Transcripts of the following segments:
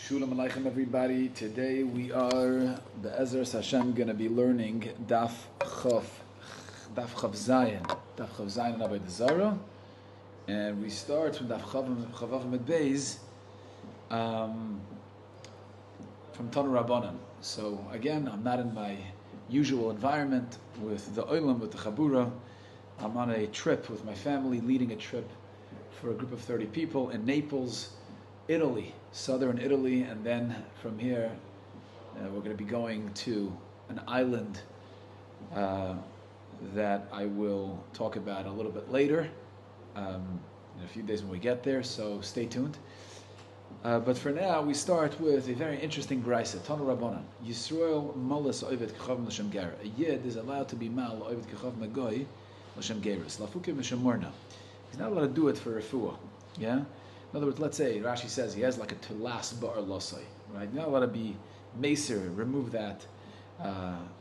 Shalom Aleichem, everybody. Today we are, Be'ezras Hashem, going to be learning Daf Chav Zayin in Avodah Zarah, and we start from Daf Chav Med Beis from Tanu Rabbanan. So again, I'm not in my usual environment with the Olam, with the Chabura. I'm on a trip with my family, leading a trip for a group of 30 people in Naples, Italy, southern Italy, and then from here we're going to be going to an island that I will talk about a little bit later in a few days when we get there, so stay tuned. But for now, we start with a very interesting brisa. Tanu Rabbanan. Yisrael malas oivet kechav l'shem ger. A yid is allowed to be mal oivet kechav magoy l'shem geris. Lafukim l'shem morna. He's not allowed to do it for refuah. Yeah? In other words, let's say Rashi says he has like a tulas ba'ar losai, right? You're not allowed to be maser, remove that,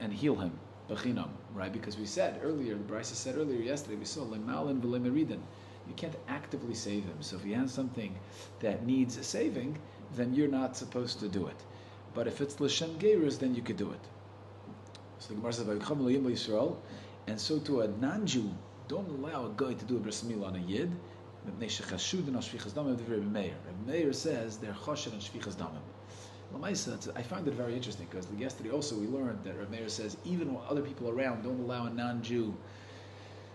and heal him, b'chinam, right? Because we said earlier, the Brisa said earlier yesterday, we saw lemalin v'lemeridin. You can't actively save him. So if he has something that needs saving, then you're not supposed to do it. But if it's l'shem gerus, then you could do it. So the Gemara says, "Vayikcham l'yim Yisrael," and so to a non-Jew, don't allow a guy to do a bris milah on a yid. Rabbi Meir says they're choshed on shvichas damim. I find it very interesting because yesterday also we learned that Rabbi Meir says even when other people around don't allow a non-Jew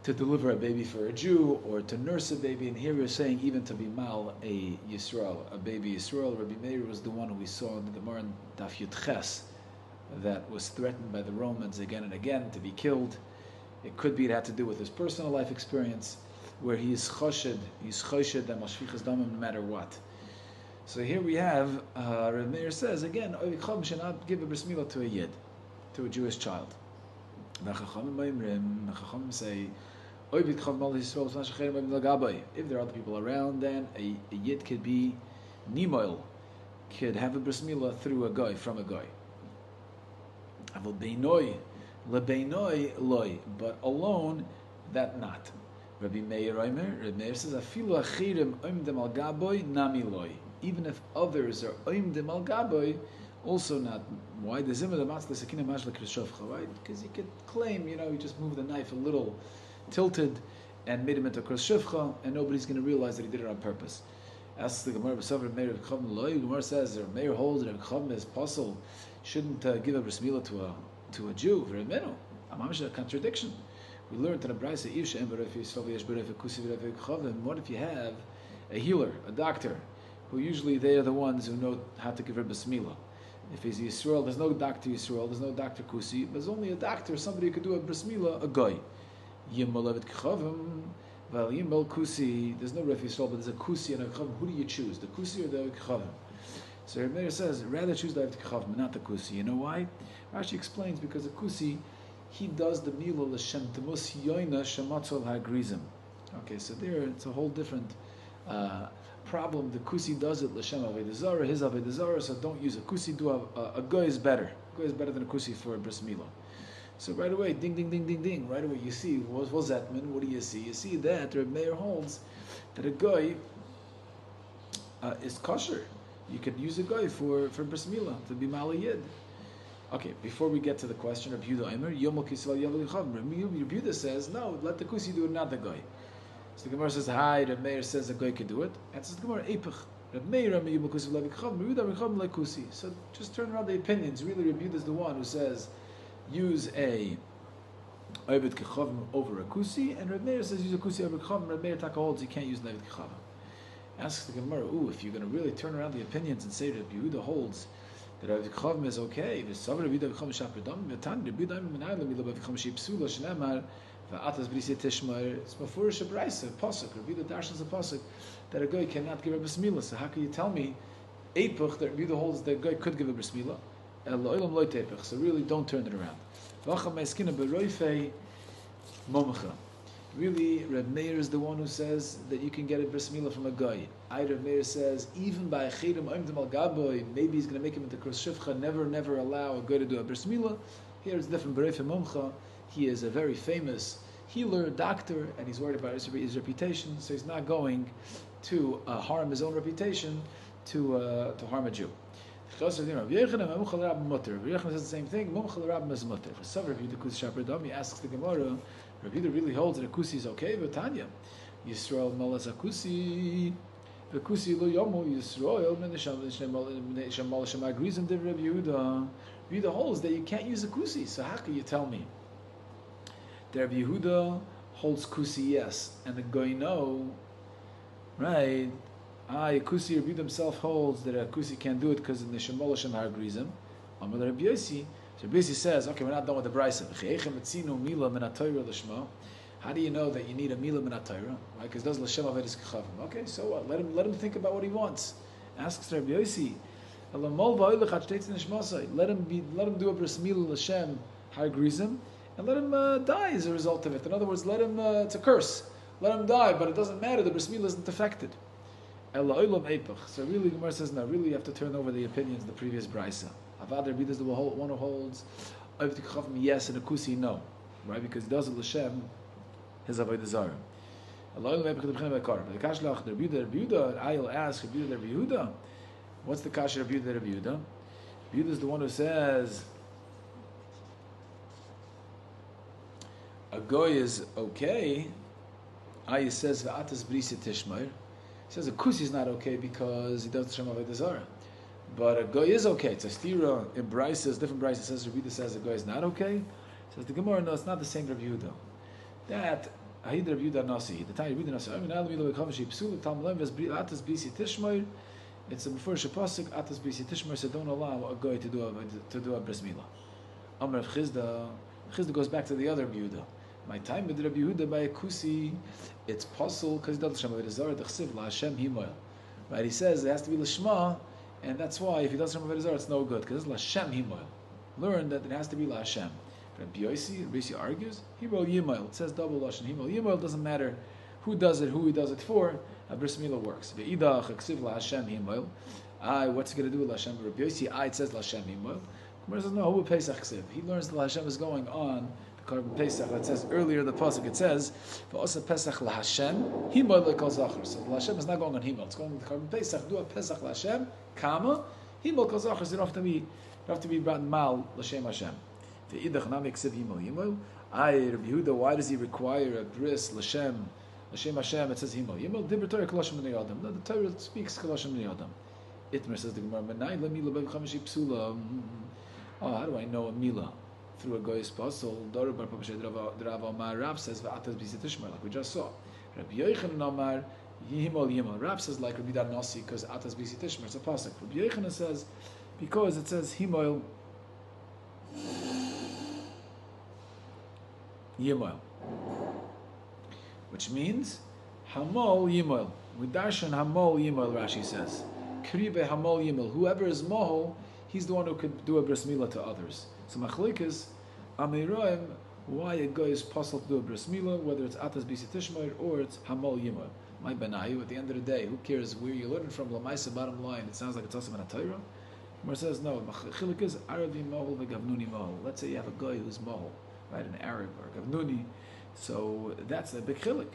to deliver a baby for a Jew or to nurse a baby, and here we're saying even to be mal a Yisrael, a baby Yisrael. Rabbi Meir was the one who we saw in the Gemara in Daf Yud that was threatened by the Romans again and again to be killed. It could be it had to do with his personal life experience, where he is choshed and mashvichas damim no matter what. So here we have, Rabbi Meir says, again, Oivicham should not give a bris milah to a yid, to a Jewish child. The Chachamim say, if there are other people around, then a yid could be nimoil, could have a bris milah through a guy, from a guy. But alone, that not. Rabbi Meir says, "Afilu achirim oimdem al gaboy nami loy." Even if others are oimdem al gaboy, also not. Why? The zimmer the matzle sekina mashla krishofcha, right? Because he could claim, he just moved the knife a little tilted and made him into krishofcha, and nobody's going to realize that he did it on purpose. Asks the Gemara, "B'savr Meir Chacham loy." Gemara says, "The Meir holds that Chacham is possible, shouldn't give a bris milah to a Jew." Very minimal. A contradiction. We learned in the Brisa, what if you have a healer, a doctor, who usually they are the ones who know how to give a bris milah. If he's Yisrael, there's no doctor Yisrael, there's no doctor Kusi, but there's only a doctor, somebody who could do a bris milah, a guy. Kusi, there's no Ref Yisrael, but there's a Kusi and a Kchavim. Who do you choose, the Kusi or the Kchavim? So Rabbi says, rather choose the Kchavim, not the Kusi. You know why? Rashi explains, because the Kusi, he does the milah l'shem temus yoina shematzol hagrizim. Okay, so there it's a whole different problem. The kusi does it l'shem avodah zarah, his avodah zarah. So don't use a kusi. Do a goy is better. A goy is better than a kusi for a bris milah. So right away, ding, ding, ding, ding, ding. Right away, you see what's that mean? What do you see? You see that Rabbi Meir holds that a goy is kosher. You could use a goy for bris milah to be maliyid. Okay, before we get to the question of Yehuda Eimer, Yomel Kisel Yavel Yichavim. Yehuda says, no, let the Kusi do it, not the guy. So the Gemara says, hi, Reb Meir says the guy could do it. And says the Gemara, Eipach. Reb Meir, Yomel Kisel Yavel Yichavim, Yehuda Yichavim like Kusi. So just turn around the opinions. Really, Yehuda is the one who says, use a Oivet Kechavim over a Kusi, and Reb Meir says, use a Kusi over Kechavim. Reb Meir Taka holds, you can't use an Oivet Kechavim. Asks the Gemara, if you're going to really turn around the opinions and say that Yehuda holds that Rabbi Kchavim is okay. It's mafurish a brisa, pasuk. Rabbi Darshan's a pasuk that a guy cannot give a bris milah. So how can you tell me epoch that Rabbi holds that a guy could give a bris milah? So really, don't turn it around. Really, Reb Meir is the one who says that you can get a bris milah from a guy. Reb Meir says, even by achirim oimdim al gaboy, maybe he's going to make him into krishivcha, never allow a guy to do a bris milah. Here it's different. Bereif Momcha, he is a very famous healer, doctor, and he's worried about his reputation, so he's not going to harm his own reputation, to harm a Jew. Rabbi Yochanan says the same thing. For some Rabbi Yehuda he asks the Gemara, Rabbi Yehuda really holds that a kusi is okay, but Tanya, Yisrael malas akusi, the kusi lo yomu Yisrael shemal agrees on Rabbi Yehuda. Rabbi Yehuda holds that you can't use a kusi. So how can you tell me that Rabbi Yehuda holds kusi yes, and the goy no, right? Kusi Rabbi Yehuda himself holds that a kusi can't do it because the Shemal Hashem agrees him. Amar Rabbi Yossi, so Rabbi Yossi says, okay, we're not done with the brayso. How do you know that you need a mila min Torah? Right? Because does l'shem avedis kechavim. Okay, so what? Let him think about what he wants. Asks Rabbi Yossi, let him do a bris mila l'shem agrees him, and let him die as a result of it. In other words, let him it's a curse. Let him die, but it doesn't matter. The bris mila isn't affected. So really, Gemara says, no, really you have to turn over the opinions of the previous brayso. Avad Rabbi is the one who holds yes and a kusi no, right? Because he does it l'shem his Avodah Zarah. I'll ask Rabbi Yehuda, what's the kasha Rabbi Yehuda? Rabbi Yehuda is the one who says a goy is okay. He says v'atas brisi tishmar. He says a kusi is not okay because he does Shem Avodah Zarah. But a goy is okay. It's a stira in braysos, different braysos says Rabbi Yehuda says a goy is not okay. Says the Gemara, no, it's not the same Rabbi Yehuda. That Ahid Rabbi Yehuda Nasi, the time Rabbi Yehuda Nasi. I mean, Alam Yilo V'Kavashi Psul Talmudic Atas Bisi Tishmar. It's a before Shapasik Atas Bisi Tishmar. So don't allow a goy to do a bris milah. Amar Chizda goes back to the other Rabbi Yehuda. My time with Rabbi Yehuda by a kusi, it's possible because he does Shem Avodah Zarah. The Chsiv La Hashem Himoel. Right? He says it has to be Lishma. And that's why if he does Shem Avodah Zarah, it's no good because it's Lashem Himoel. Learn that it has to be Lashem. Rabbi Yossi argues Himoel Yimoel. It says double Lashon Himoel. Yimoel doesn't matter who does it, who he does it for. A bris milah works. Ve'idach Ksiv Lashem Himoel. What's he going to do with Lashem? Rabbi Yossi it says Lashem Himoel. Gemara says no. Who Pesach Ksiv? He learns that Lashem is going on the Korban Pesach. It says earlier in the pasuk. It says Va'osa Pesach LaHashem Himoel leKol Zachar. So Lashem is not going on Himoel. It's going on the Korban Pesach. Do a Pesach LaHashem. Kama Himoel Kol Zachar. So you don't have to be brought mal Lashem Hashem. Rabbi Yehuda, why does he require a bris l'shem Hashem? It says himel yimel. Dibur Torah koloshem b'nei adam. No, the Torah speaks koloshem b'nei adam. Itmer says the Gemara. Menai lemila b'chamishi psula. Oh, how do I know a mila through a goy's puzzle? Doru bar papashay Rav Omar. Rav says va'atas b'sitishmar, like we just saw. Rabbi Yochanan Omar yimel yimel. Rav says like Rabbi Yehuda Nasi because atas b'sitishmar. It's a pasuk. Rabbi Yochanan says because it says himel Yimoel, which means Hamol Yimoel. We darshan Hamol Yimoel. Rashi says, Kribe Hamol Yimoel. Whoever is Mohol, he's the one who could do a bris milah to others. So Machlekes Amiroim, why a guy is possible to do a bris milah, whether it's Atas Bisi Tishmar or it's Hamol Yimoel. My Benayu. At the end of the day, who cares where you learn from? Lamaisa. Bottom line, it sounds like it's also in a Torah. Where it says no. Machlekes is Arabi Mohol v'Gavnuni Mohol. Let's say you have a guy who's Mohol. Right, an Arab or Gavnuni, so that's a big chilik.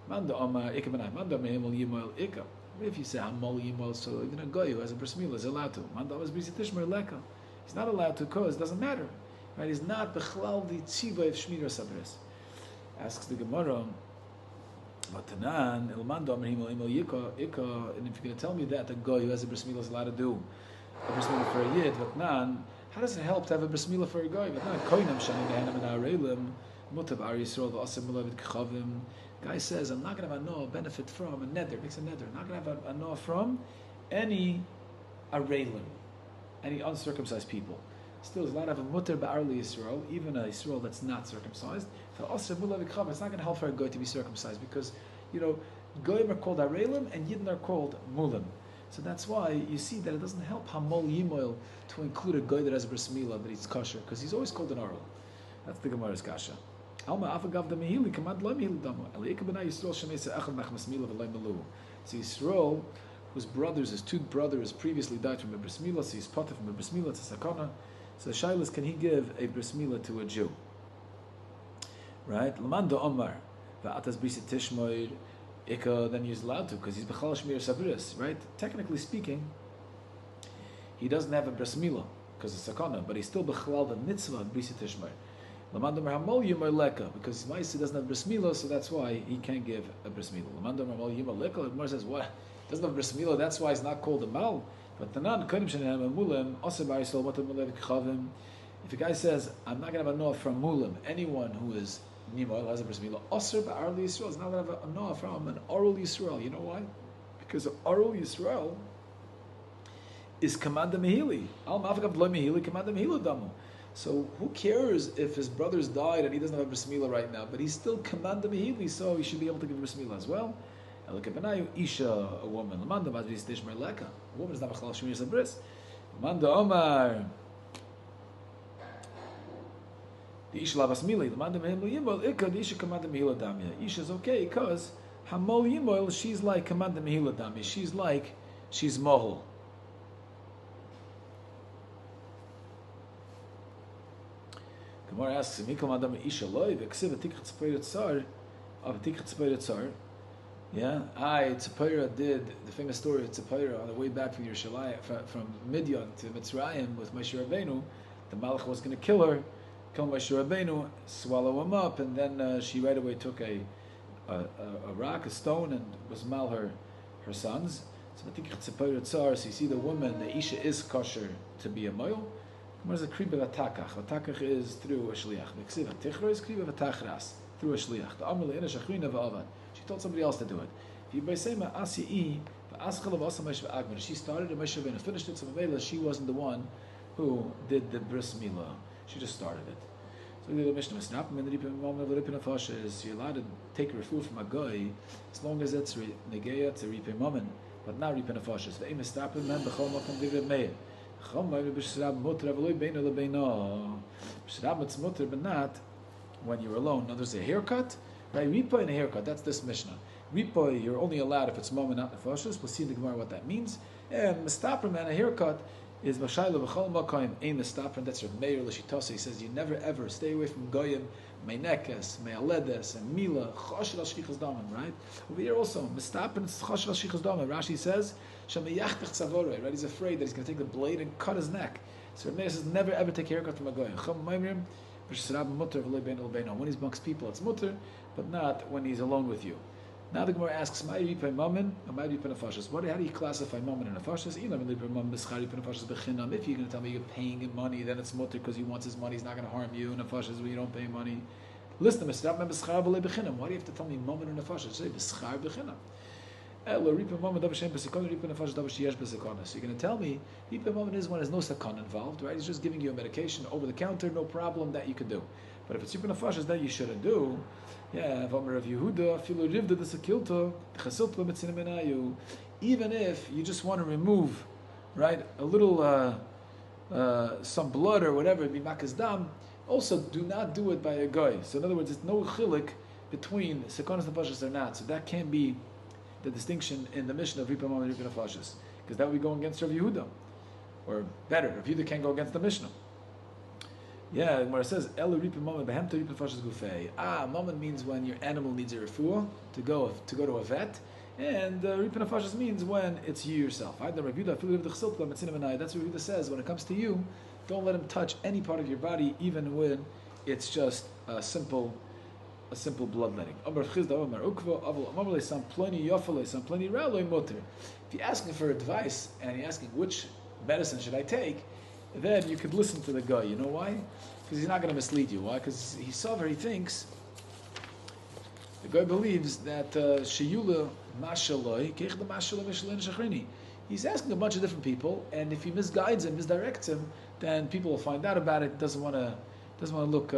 Manda Omar Ika Benai, Manda Mehemel Yimoel Ika. If you say Hamol Yimoel, so even a guy who has a bris milah is allowed to. Manda was Bisi Tishmar Leka. He's not allowed to because it doesn't matter. Right, he's not Bechlal the Tziva of Shmira Sabres. Asks the Gemara, Matanan Ilmanda Omar Himel Yimoel Ika. And if you're going to tell me that a guy who has a bris milah is allowed to do a bris milah for a yid, Vatnan. How does it help to have a bris milah for a guy? But not koinam shani nehanam and areilim mutav ar yisrael v'asem mulavid kchavim. Guy says, I'm not going to have a benefit from a neder. Makes a neder. I'm not going to have a no from any areilim, any uncircumcised people. Still, there's a lot of a mutar ba'arli yisrael, even a yisrael that's not circumcised. For asem mulavid kchavim, it's not going to help for a guy to be circumcised because goyim are called areilim and yidden are called mulim. So that's why you see that it doesn't help Hamol Yimoel to include a guy that has bris milah that he's kosher because he's always called an oral. That's the Gemara's kasha. Alma afagav the mehili kamad lo mehili damo. Eliyika b'nai Yisrael shemesa echad machmas milah v'loi melu. So Yisrael, his two brothers previously died from a bris milah, so he's potter from a bris milah to sakana. So Shailas, can he give a bris milah to a Jew? Right? Lamanda Omar va'atas b'isi tishmoir then he's allowed to because he's b'chal shmir sabris, right? Technically speaking, he doesn't have a bris milah because it's sakana, but he's still b'chalal the mitzvah of brisi tishmar. Lamandam hamol yimar leka because Maisa doesn't have bris milah, so that's why he can't give a bris milah. Lamandam hamol yimar leka. The Gemara says what? Doesn't have bris milah, that's why he's not called a mal. But Tanan kodim shenem mulim osir b'Yisrael what mulev kchavim. If a guy says I'm not going to have a noah from mulim, anyone who is nimoil has a bris milah, osir b'Arul Yisrael is not going to have a noah from an Arul Yisrael. You know why? Because Arul Yisrael is Kamanda Mehili. Al Mafakav Lo Mehili, Kamanda Mehila Damu. So who cares if his brothers died and he doesn't have a bris milah right now, but he's still Kamanda Mehili, so he should be able to give a bris milah as well. Elikebenayu Isha, a woman. Lamanda Madris Tishmer Leka. A woman is not B'chalal Shmir Sabris. Lamanda Omar. The Isha Lavas Mili. Lamanda Mehimel Yimol. Ika, the Isha Kamanda Mehila Damya. Isha is okay because Hamol Yimol, she's like Kamanda Mehila Damya. She's Mohol. Gemara asks, "Mikol Madam Isha Loi v'ksiv atikach tzpeirat tsar, of atikach tzpeirat tsar." Yeah, Tzipora did the famous story of Tzipora on the way back from Yerushalayim, from Midian to Mitzrayim with Moshe Rabbeinu. The Malach was going to kill Moshe Rabbeinu, swallow him up, and then she right away took a rock, a stone, and was mal her sons. So atikach tzpeirat tsar. So you see the woman, the Isha is kosher to be a moil. What is a kriba v'takach? V'takach is through a shliach. V'ksiv ha'tichra is kriba v'tachras, through a shliach. The amr le'ina shachrina v'avad. She told somebody else to do it. V'yibaysema asi'i v'aschala v'asamash v'agmar. She started and Moshe Rabbeinu finished it, so Mavela, she wasn't the one who did the bris milah. She just started it. So the Mishnah Snap and the Ripim is you're allowed to take refuah from a guy as long as it's negeya to Ripim Mammon, but not Ripim Nefashis. The aim is stopping man b'chol makam divrei meir. But not when you're alone. Now there's a haircut, right? Ripa and a haircut, that's this Mishnah. Ripa, you're only allowed if it's moment, not nefashos. We'll see in the Gemara what that means. And mistaprim and a haircut is v'shayla v'chol makayim ein mistaprim. That's your Meir L'shitasa. He says you never ever stay away from goyim, meinekes, me'aledes, and mila, chosher al shchichas daman, right? Over here also, mistaprim is chosher al shchichas daman. Rashi says, shemeyyachtech tzavore, right? He's afraid that he's going to take the blade and cut his neck. So Meir says, never ever take a haircut from a goyim. When he's amongst people, it's mutter, but not when he's alone with you. Now the Gemara asks, how do you classify mammon and nefashos? If you're going to tell me you're paying him money, then it's mutter because he wants his money, he's not going to harm you. Nefashos when you don't pay money. Listen, why do you have to tell me mammon and nefashos? Say b'schar b'chinam. So you're going to tell me Ripa Mammon is when there's no sakon involved, right? He's just giving you a medication over the counter, no problem, that you can do. But if it's Ripa Nefashos, that you shouldn't do. Yeah, even if you just want to remove, right, a little some blood or whatever, be makas dam, also do not do it by a guy. So in other words, it's no chilik between sakonas nefashos or not. So that can be the distinction in the mission of Ripa Mammon and Ripa Nefashos, because that would be going against Rav Yehuda, or better, Rav Yehuda can't go against the Mishnah. Yeah, where it says Elu Ripa Mammon Behemta Ripa Nefashos Gufei. Mammon means when your animal needs a refuah to go to a vet, and Ripa Nefashos means when it's you yourself. That's what Rav Yehuda says. When it comes to you, don't let him touch any part of your body, even when it's just a simple bloodletting. If you're asking for advice and you're asking which medicine should I take, then you could listen to the guy. You know why? Because he's not going to mislead you. Why? Because he thinks, the guy believes that sheyula mashaloi keich the mashaloi mishalin shachrini. He's asking a bunch of different people, and if he misguides him, misdirects him, then people will find out about it. He doesn't want to look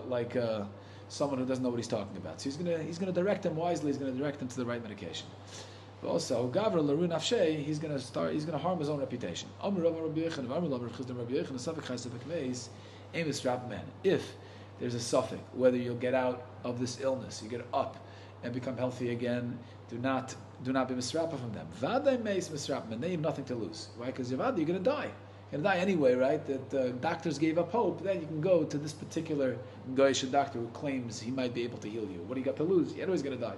like someone who doesn't know what he's talking about. So he's gonna direct him wisely. He's gonna direct him to the right medication. But also, Gavra Larun Afshay, he's gonna harm his own reputation. If there's a suffix, whether you'll get out of this illness, you get up and become healthy again, do not be misrapa from them. Vaday meis misrapa, and they have nothing to lose. Why? Because you're going to die. You're going to die anyway, right? That doctors gave up hope. Then you can go to this particular Goyish doctor who claims he might be able to heal you. What do you got to lose? You're always going to die.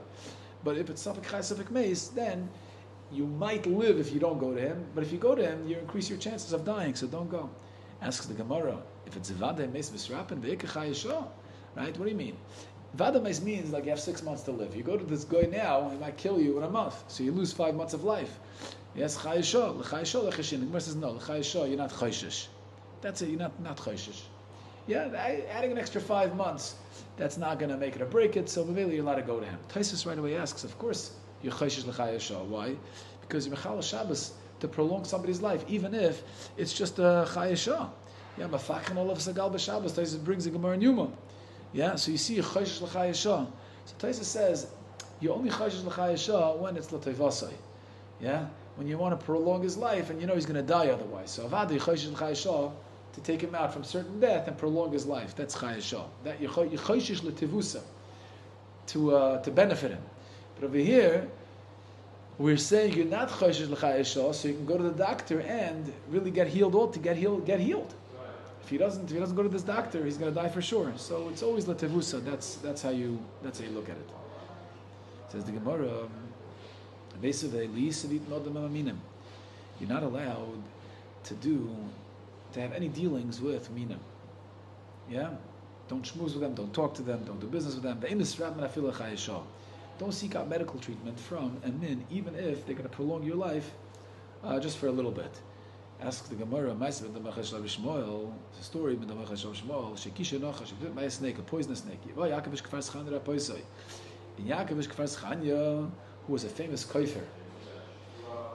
But if it's Suffolk Chai, Suffolk Mace, then you might live if you don't go to him. But if you go to him, you increase your chances of dying, so don't go. Asks the Gemara, if it's Vada Mace Visrapen, Ve'ekachai Yeshua, right? What do you mean? Vada Mace means like you have 6 months to live. You go to this guy now, he might kill you in a month, so you lose 5 months of life. Yes, Chai Yeshua, L'chai Yeshua, L'chashin. The Gemara says, no, L'chai Yeshua, you're not Chayshish. That's it, you're not Chayshish. Yeah, adding an extra 5 months, that's not going to make it or break it, so maybe you're allowed to go to him. Taisus right away asks, of course, you're Chayshish L'chai Yeshua. Why? Because you're Mechal Shabbos to prolong somebody's life, even if it's just a Chai Yeshua. Yeah, Mafachin Olav Sagal B'Shabbos, Taisus brings the Gemara in Yuma. Yeah, so you see Chayshish L'chai Yeshua. So Taisus says, you only Chayshish L'chai Yeshua when it's L'Tevasai. Yeah, when you want to prolong his life and you know he's going to die otherwise. So Avadi Chayshish L'chai Yeshua, to take him out from certain death and prolong his life. That's Chai Yeshua. That you Chayshish L'Tevusa, to benefit him. But over here, we're saying you're not Chayshish L'chai Yeshua, so you can go to the doctor and really get healed. Get healed. If he doesn't go to this doctor, he's going to die for sure. So it's always L'Tevusa. That's how you look at it. Says the Gemara, you're not allowed to have any dealings with minim. Yeah? Don't schmooze with them, don't talk to them, don't do business with them. Don't seek out medical treatment from a min, even if they're going to prolong your life just for a little bit. Ask the Gemara, it's a story, she bit by a snake, a poisonous snake. And Yaakov Kfar Chanya, who was a famous koifer,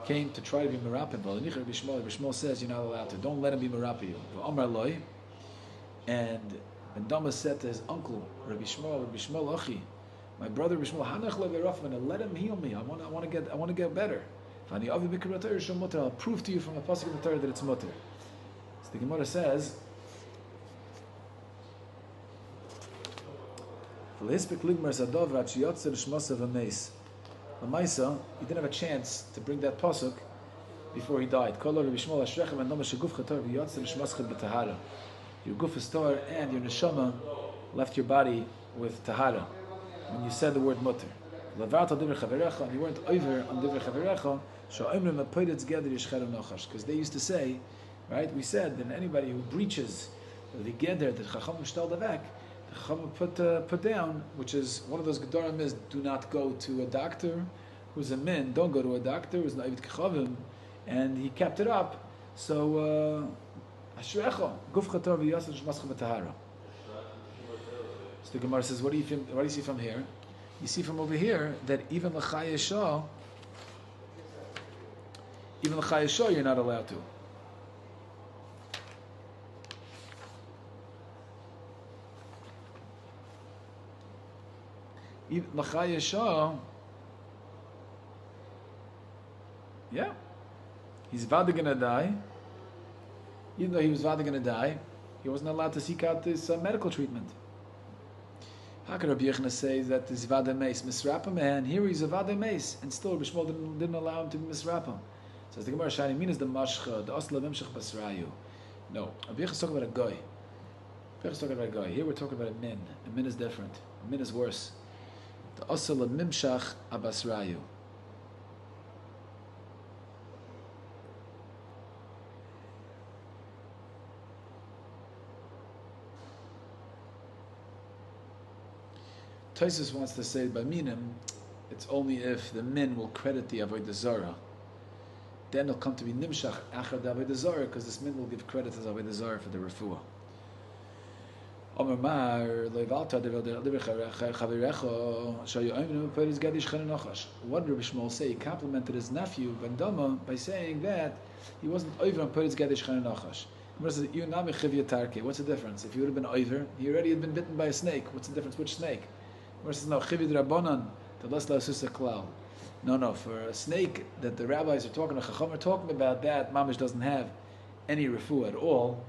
came to try to be merapim. Rabbi Shmuel says you're not allowed to. Don't let him be merapim. And Ben Dama said to his uncle, Rabbi Shmuel Achi, my brother Rabbi Shmuel, let him heal me. I want to get better. I'll prove to you from the pasuk of the Torah that it's mutter. So the Gemara says, Lamaisa, he didn't have a chance to bring that pasuk before he died. Your guf is tor and your neshama left your body with tahara when you said the word mutter. And you weren't over on divrei chaverecha. Because they used to say, right? We said that anybody who breaches the geder that Chachamim shtel davek, the Chachamim put down, which is one of those gedarim is do not go to a doctor who's a min. Don't go to a doctor who's na'ivit kechavim, and he kept it up. So ashrecha guf chator v'yasel shmascha b'tahara. So the Gemara says, what do you see from here? You see from over here that even l'chai yeshah, you're not allowed to. Even l'chai yeshah, yeah, he's vada gonna die. Even though he was vada gonna die, he wasn't allowed to seek out this medical treatment. How could Rabbi Yochanan say that this vada mace misrap him, and here he's a vada mace, and still Rabbi Shmuel didn't allow him to misrap him? So as the Gemara Shani mean is the mashcha, the asla mimshach basrayu. No, Rabbi Yochanan is talking about a guy. Rabbi Yochanan is talking about a guy. Here we're talking about a min. A min is different. A min is worse. The asla mimshach abasrayu. Taisus wants to say by minim, it's only if the min will credit the Avodah Zarah. Then it'll come to be nimshach achar the Avodah Zarah, because this min will give credit to the Avodah Zarah for the refuah. What did Rabbi Shmuel say? He complimented his nephew Ben Dama by saying that he wasn't over on Peretz Gadish Chana Nachash. What's the difference? If he would have been over, he already had been bitten by a snake. What's the difference? Which snake? Versus no chivit rabbanan the las lasusa klal. No. For a snake that the rabbis are talking, the chacham are talking about, that mamish doesn't have any refu at all.